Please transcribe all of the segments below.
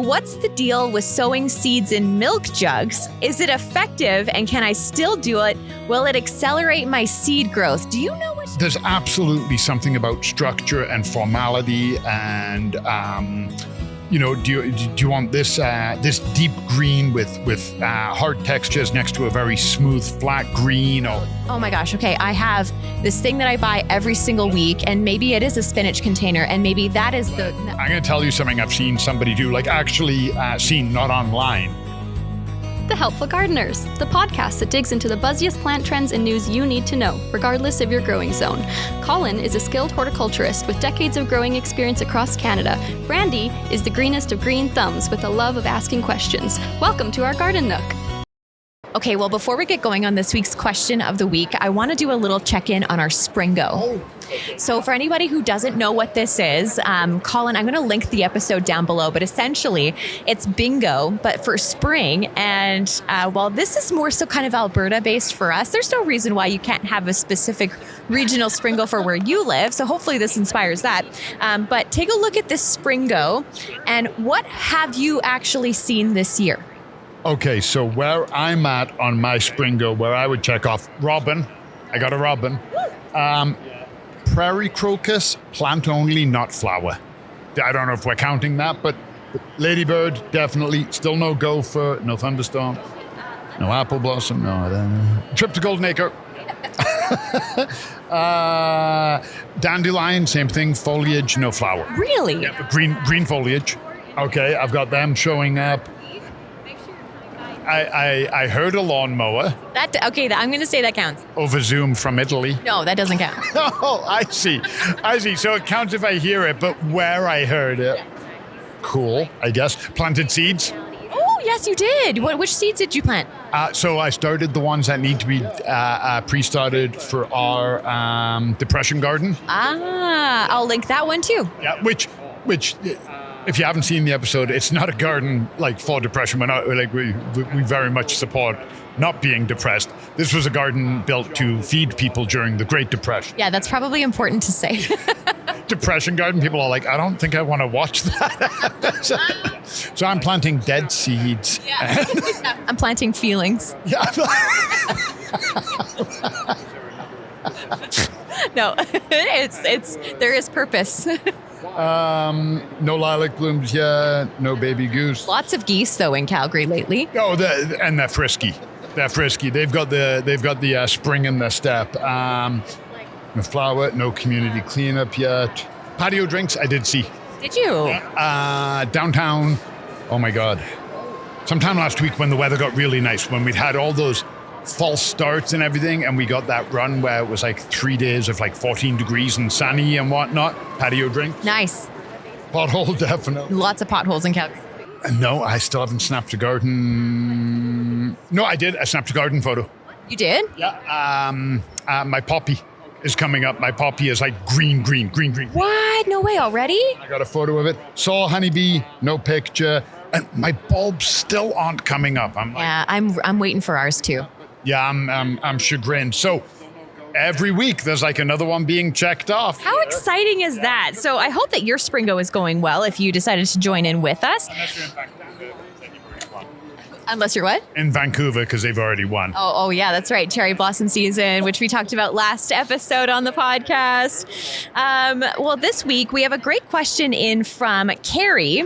what's the deal with sowing seeds in milk jugs? Is it effective and can I still do it? Will it accelerate my seed growth? Do you know what? There's absolutely something about structure and formality and, do you want this deep green with hard textures next to a very smooth flat green? Or oh my gosh, okay, I have this thing that I buy every single week, and maybe it is a spinach container, and maybe that is the... I'm going to tell you something I've seen somebody do, seen, not online. The Helpful Gardeners, the podcast that digs into the buzziest plant trends and news you need to know, regardless of your growing zone. Colin is a skilled horticulturist with decades of growing experience across Canada. Brandi is the greenest of green thumbs with a love of asking questions. Welcome to our Garden Nook. Okay, well, before we get going on this week's question of the week, I want to do a little check-in on our Springo. So for anybody who doesn't know what this is, Colin, I'm going to link the episode down below, but essentially it's bingo, but for spring. And while this is more so kind of Alberta-based for us, there's no reason why you can't have a specific regional Springo for where you live. So hopefully this inspires that. But take a look at this Springo, and what have you actually seen this year? Okay, so where I'm at on my Springo, where I would check off robin, I got a robin. Prairie crocus, plant only, not flower. I don't know if we're counting that, but ladybird, definitely. Still no gopher, no thunderstorm, no apple blossom, no. Trip to golden acre. Dandelion, same thing, foliage, no flower. Really? Yeah, but green foliage. Okay, I've got them showing up. I heard a lawnmower. I'm going to say that counts. Over Zoom from Italy. No, that doesn't count. Oh, I see. So it counts if I hear it, but where I heard it. Cool, I guess. Planted seeds. Oh, yes, you did. Which seeds did you plant? So I started the ones that need to be pre-started for our depression garden. I'll link that one too. Yeah, which if you haven't seen the episode, it's not a garden like for depression. We're not we very much support not being depressed. This was a garden built to feed people during the Great Depression. Yeah, that's probably important to say. Depression garden, people are like, I don't think I want to watch that. So I'm planting dead seeds. Yeah. I'm planting feelings. Yeah. No, there is purpose. No lilac blooms yet. No baby goose. Lots of geese though in Calgary lately. Oh, and they're frisky. They're frisky. They've got the spring in their step. No flower. No community cleanup yet. Patio drinks. I did see. Did you? Downtown. Oh my God. Sometime last week when the weather got really nice, when we'd had all those false starts and everything, and we got that run where it was like 3 days of like 14 degrees and sunny and whatnot. Patio drink. Nice. Pothole, definitely. Lots of potholes in Calgary. No, I still haven't snapped a garden. No, I did. I snapped a garden photo. You did? Yeah. My poppy is coming up. My poppy is like green. What? No way already? I got a photo of it. Saw a honeybee, no picture. And my bulbs still aren't coming up. I'm waiting for ours too. Yeah, I'm chagrined. So every week there's like another one being checked off. How exciting is that? So I hope that your Springo is going well if you decided to join in with us. Unless you're what? In Vancouver, because they've already won. Oh, yeah, that's right. Cherry blossom season, which we talked about last episode on the podcast. Well, this week we have a great question in from Carrie,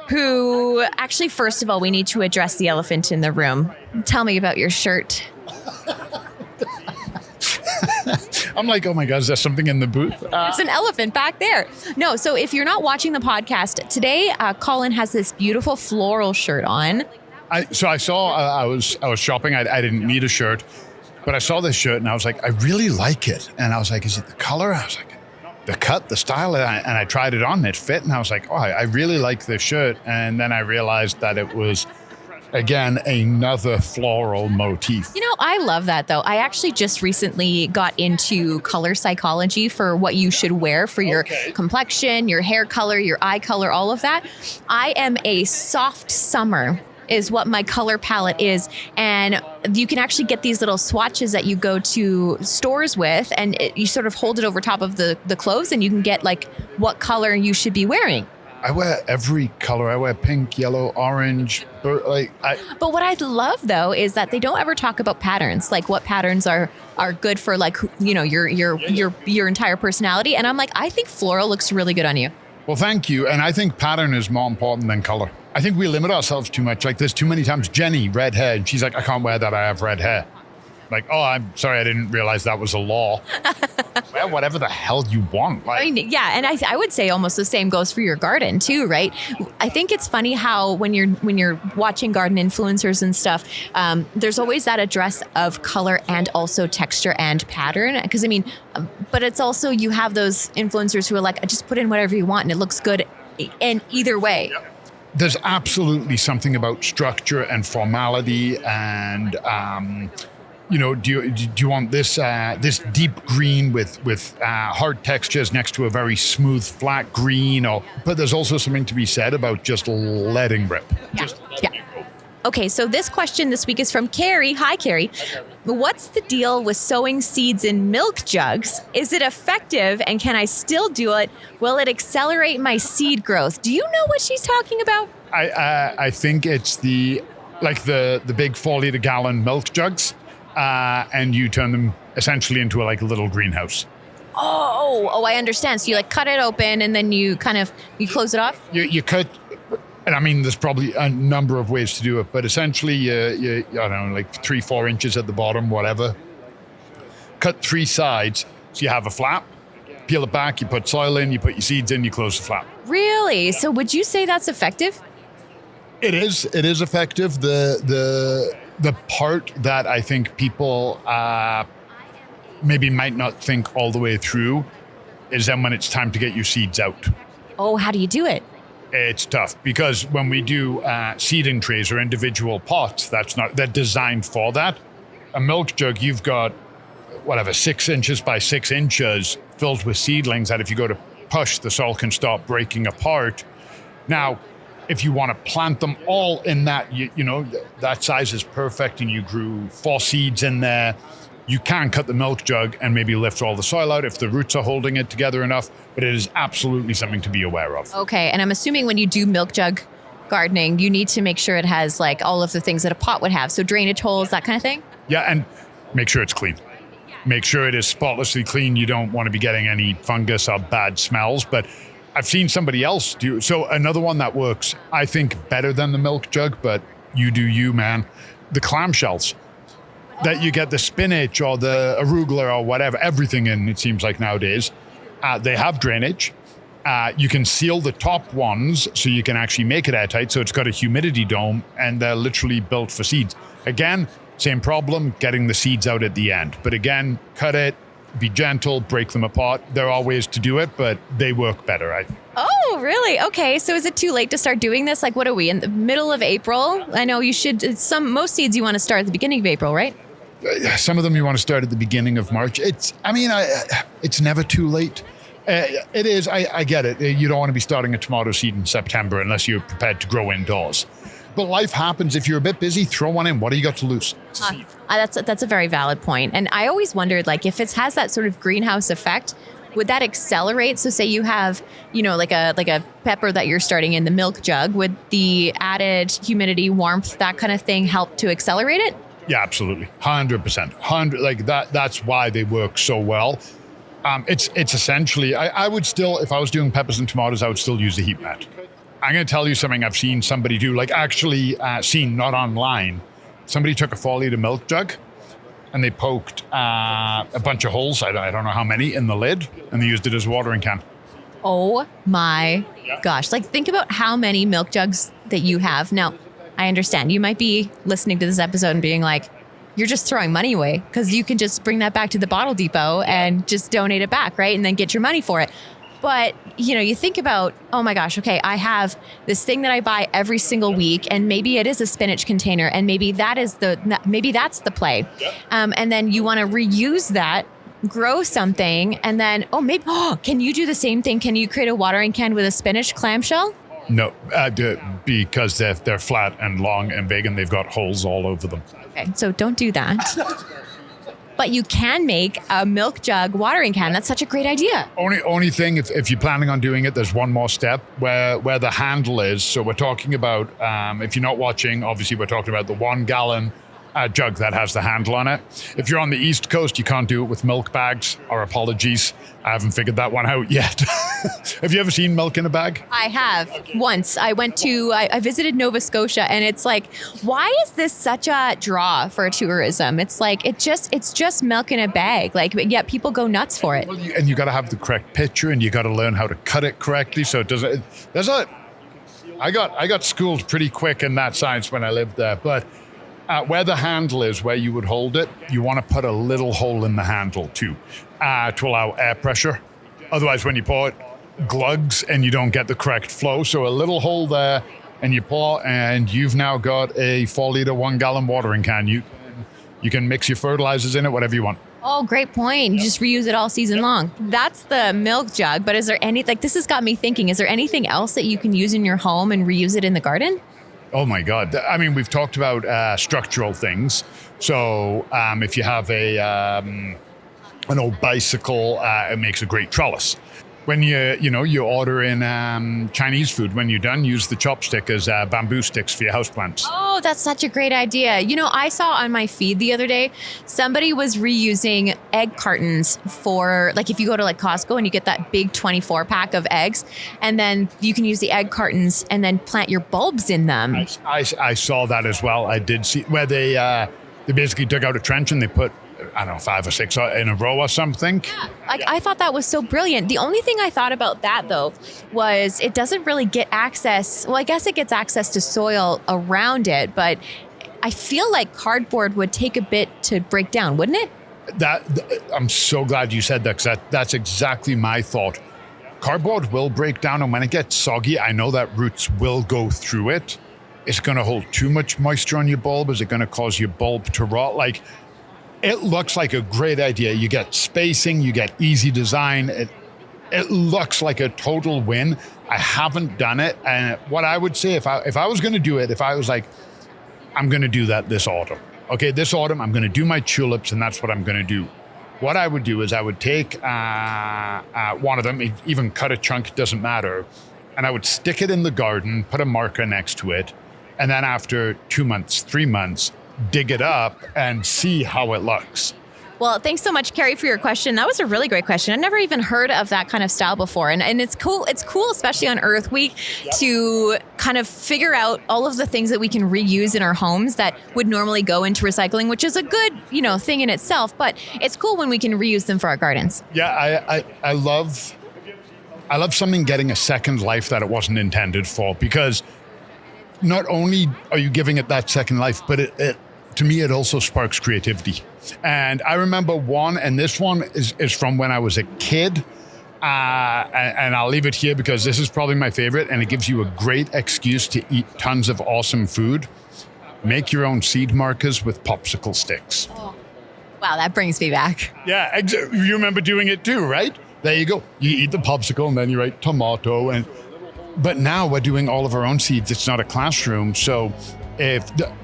who actually, first of all, we need to address the elephant in the room. Tell me about your shirt. I'm like, oh my God, is there something in the booth? There's an elephant back there. No, so if you're not watching the podcast, today Colin has this beautiful floral shirt on. I saw, I was shopping, I didn't need a shirt, but I saw this shirt and I was like, I really like it. And I was like, is it the color? I was like, the cut, the style, and I tried it on, it fit, and I was like, oh, I really like this shirt. And then I realized that it was, again, another floral motif. You know, I love that though. I actually just recently got into color psychology for what you should wear for your complexion, your hair color, your eye color, all of that. I am a soft summer is what my color palette is. And you can actually get these little swatches that you go to stores with, and you sort of hold it over top of the clothes, and you can get like what color you should be wearing. I wear every color. I wear pink, yellow, orange. But But what I love though is that they don't ever talk about patterns, like what patterns are good for like, your entire personality. And I'm like, I think floral looks really good on you. well, thank you. And I think pattern is more important than color. I think we limit ourselves too much. Like there's too many times Jenny, red hair, and she's like, I can't wear that. I have red hair. Like, oh, I'm sorry, I didn't realize that was a law. Wear whatever the hell you want. Like, I mean, yeah, and I would say almost the same goes for your garden too, right? I think it's funny how when you're watching garden influencers and stuff, there's always that address of color and also texture and pattern. Because I mean, but it's also you have those influencers who are like, just put in whatever you want and it looks good in either way. there's absolutely something about structure and formality and do you want this this deep green with hard textures next to a very smooth flat green? But there's also something to be said about just letting rip. Yeah. Okay, so this question this week is from Carrie. Hi, Carrie. What's the deal with sowing seeds in milk jugs? Is it effective, and can I still do it? Will it accelerate my seed growth? Do you know what she's talking about? I think it's the big 4-liter gallon milk jugs. And you turn them essentially into a little greenhouse. Oh, I understand. So you cut it open and then you close it off? You cut, and I mean, there's probably a number of ways to do it, but essentially you I don't know, 3-4 inches at the bottom, whatever. Cut 3 sides so you have a flap, peel it back, you put soil in, you put your seeds in, you close the flap. Really? So would you say that's effective? It is effective. The part that I think people maybe might not think all the way through is then when it's time to get your seeds out. Oh, how do you do it? It's tough because when we do seeding trays or individual pots, they're designed for that. A milk jug, you've got 6 inches by 6 inches filled with seedlings that if you go to push, the soil can start breaking apart. Now, if you want to plant them all in that, that size is perfect and you grew 4 seeds in there, you can cut the milk jug and maybe lift all the soil out if the roots are holding it together enough, but it is absolutely something to be aware of. Okay, and I'm assuming when you do milk jug gardening, you need to make sure it has all of the things that a pot would have, so drainage holes, that kind of thing? Yeah, and make sure it's clean. Make sure it is spotlessly clean. You don't want to be getting any fungus or bad smells, but I've seen somebody else do. So another one that works, I think, better than the milk jug, but you do you, man. The clamshells that you get the spinach or the arugula or whatever, everything in, it seems like nowadays. They have drainage. You can seal the top ones so you can actually make it airtight. So it's got a humidity dome and they're literally built for seeds. Again, same problem, getting the seeds out at the end. But again, cut it. Be gentle, break them apart. There are ways to do it, but they work better, I think. Oh, really? Okay. So is it too late to start doing this? What are we, in the middle of April? I know you should, most seeds you want to start at the beginning of April, right? Some of them you want to start at the beginning of March. It's never too late. It is, I get it. You don't want to be starting a tomato seed in September unless you're prepared to grow indoors. But life happens. If you're a bit busy, throw one in. What do you got to lose? That's a very valid point. And I always wondered, if it has that sort of greenhouse effect, would that accelerate? So say you have, like a pepper that you're starting in the milk jug, would the added humidity, warmth, that kind of thing help to accelerate it? Yeah, absolutely. 100%. That's why they work so well. It's essentially, I would still, if I was doing peppers and tomatoes, I would still use the heat mat. I'm going to tell you something I've seen somebody do, seen, not online. Somebody took a 4-liter milk jug and they poked a bunch of holes, I don't know how many, in the lid, and they used it as a watering can. Oh my gosh. Think about how many milk jugs that you have. Now, I understand you might be listening to this episode and being like, you're just throwing money away because you can just bring that back to the bottle depot and just donate it back, right? And then get your money for it. But, you think about, oh my gosh, okay, I have this thing that I buy every single week, and maybe it is a spinach container, and maybe that's the play. Yep. And then you want to reuse that, grow something, and then, can you do the same thing? Can you create a watering can with a spinach clamshell? No, because they're flat and long and big, and they've got holes all over them. Okay, so don't do that. but you can make a milk jug watering can. That's such a great idea. Only thing, if you're planning on doing it, there's one more step where the handle is. So we're talking about, if you're not watching, obviously we're talking about the 1 gallon jug that has the handle on it. If you're on the East Coast, you can't do it with milk bags. Our apologies. I haven't figured that one out yet. Have you ever seen milk in a bag? I have. Once I visited Nova Scotia, and it's like, why is this such a draw for tourism? It's like, it's just milk in a bag. Like, yet people go nuts for it. Well, and you got to have the correct picture, and you got to learn how to cut it correctly. So it doesn't, I got schooled pretty quick in that science when I lived there, but where the handle is, where you would hold it, you want to put a little hole in the handle too, to allow air pressure. Otherwise, when you pour it, glugs and you don't get the correct flow. So a little hole there, and you pour, and you've now got a 4-liter, 1 gallon watering can. You can mix your fertilizers in it, whatever you want. Oh, great point. You just reuse it all season long. That's the milk jug. But is there this has got me thinking, is there anything else that you can use in your home and reuse it in the garden? Oh my God. I mean, we've talked about structural things. So if you have an old bicycle, it makes a great trellis. When you order in Chinese food, when you're done, use the chopstick as bamboo sticks for your houseplants. Oh, that's such a great idea. I saw on my feed the other day, somebody was reusing egg cartons for, like, if you go to like Costco and you get that big 24 pack of eggs, and then you can use the egg cartons and then plant your bulbs in them. I saw that as well. I did see where they basically dug out a trench and they put, I don't know, 5 or 6 in a row or something. Yeah, I thought that was so brilliant. The only thing I thought about that, though, was it doesn't really get access. Well, I guess it gets access to soil around it, but I feel like cardboard would take a bit to break down, wouldn't it? I'm so glad you said that, because that's exactly my thought. Cardboard will break down, and when it gets soggy, I know that roots will go through it. Is it going to hold too much moisture on your bulb? Is it going to cause your bulb to rot? Like, it looks like a great idea. You get spacing, you get easy design. It looks like a total win. I haven't done it. And what I would say, if I was going to do it, if I was like, I'm going to do that this autumn. Okay, this autumn, I'm going to do my tulips, and that's what I'm going to do. What I would do is I would take one of them, even cut a chunk, it doesn't matter, and I would stick it in the garden, put a marker next to it, and then after 2 months, 3 months, dig it up and see how it looks. Well, thanks so much, Carrie, for your question. That was a really great question. I've never even heard of that kind of style before. And it's cool. It's cool, especially on Earth Week, to kind of figure out all of the things that we can reuse in our homes that would normally go into recycling, which is a good, thing in itself. But it's cool when we can reuse them for our gardens. Yeah, I love something getting a second life that it wasn't intended for, because not only are you giving it that second life, but it to me, it also sparks creativity. And I remember one, and this one is from when I was a kid. And I'll leave it here because this is probably my favorite, and it gives you a great excuse to eat tons of awesome food. Make your own seed markers with popsicle sticks. Oh. Wow, that brings me back. Yeah, you remember doing it too, right? There you go. You eat the popsicle, and then you write tomato. But now we're doing all of our own seeds. It's not a classroom. So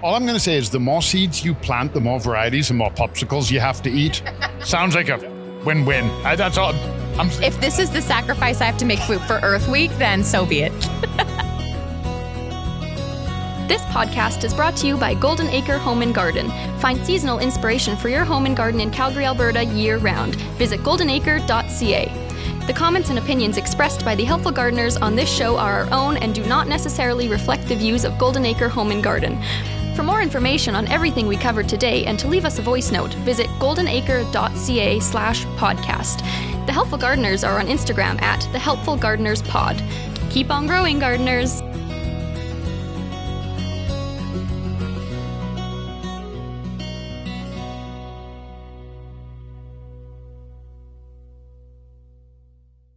all I'm going to say is the more seeds you plant, the more varieties and more popsicles you have to eat. Sounds like a win-win. That's all. If this is the sacrifice I have to make for Earth Week, then so be it. This podcast is brought to you by Golden Acre Home and Garden. Find seasonal inspiration for your home and garden in Calgary, Alberta year-round. Visit goldenacre.ca. The comments and opinions expressed by the Helpful Gardeners on this show are our own and do not necessarily reflect the views of Golden Acre Home and Garden. For more information on everything we covered today and to leave us a voice note, visit goldenacre.ca/podcast. The Helpful Gardeners are on Instagram at The Helpful Gardeners Pod. Keep on growing, gardeners!